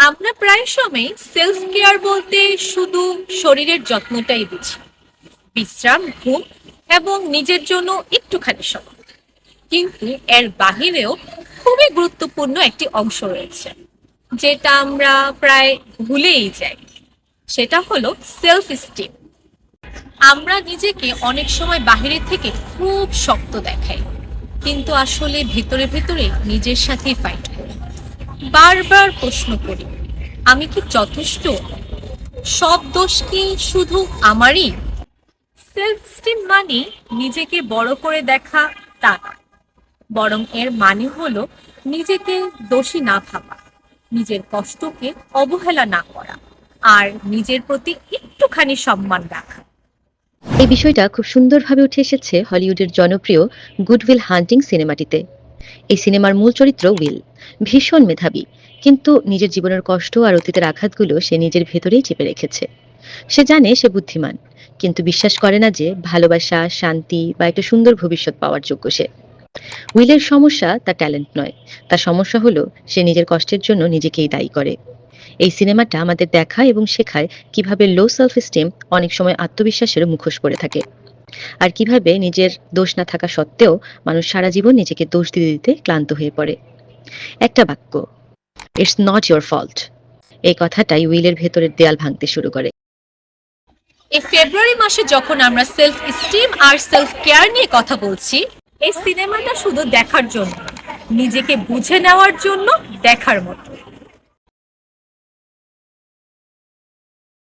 আমরা প্রায় সময় সেলফ কেয়ার বলতে শুধু শরীরের যত্নটাই বুঝি, বিশ্রাম, ঘুম এবং নিজের জন্য একটুখানি সময়। কিন্তু এর বাহিরেও খুবই গুরুত্বপূর্ণ একটি অংশ রয়েছে, যেটা আমরা প্রায় ভুলেই যাই। সেটা হলো সেলফ স্টিম। আমরা নিজেকে অনেক সময় বাহিরের থেকে খুব শক্ত দেখাই, কিন্তু আসলে ভেতরে ভেতরে নিজের সাথেই ফাইট করি। বারবার প্রশ্ন করি, আমি কি যথেষ্ট? সব দোষ কি শুধু আমারই? সেলফ স্টিম মানে নিজেকে বড় করে দেখা তা না, বরং এর মানে হলো নিজেকে দোষী না ভাবা, নিজের কষ্টকে অবহেলা না করা, আর নিজের প্রতি একটুখানি সম্মান রাখা। এই বিষয়টা খুব সুন্দরভাবে উঠে এসেছে হলিউডের জনপ্রিয় গুড উইল হান্টিং সিনেমাটিতে। এই সিনেমার মূল চরিত্র উইল ভীষণ মেধাবী, কিন্তু নিজের জীবনের কষ্ট আর অতীতের আঘাতগুলো সে নিজের ভেতরেই চেপে রেখেছে। সে জানে সে বুদ্ধিমান, কিন্তু বিশ্বাস করে না যে ভালোবাসা, শান্তি বা একটা সুন্দর ভবিষ্যৎ পাওয়ার যোগ্য সে। উইলের সমস্যা তার ট্যালেন্ট নয়, তার সমস্যা হলো সে নিজের কষ্টের জন্য নিজেকেই দায়ী করে। এই সিনেমাটা আমাদের দেখায় এবং শেখায় কিভাবে লো সেলফ এস্টিম অনেক সময় আত্মবিশ্বাসের মুখোশ পরে থাকে, আর কিভাবে নিজের দোষ না থাকা সত্ত্বেও মানুষ সারা জীবন নিজেকে দোষ দিতে দিতে ক্লান্ত হয়ে পড়ে। একটা বাক্য, ইটস নট ইয়োর ফল্ট, এই কথাটাই উইলের ভেতরের দেয়াল ভাঙতে শুরু করে। এই ফেব্রুয়ারি মাসে যখন আমরা সেলফ স্টিম আর সেলফ কেয়ার নিয়ে কথা বলছি, এই সিনেমাটা শুধু দেখার জন্য, নিজেকে বুঝে নেওয়ার জন্য দেখার মতো।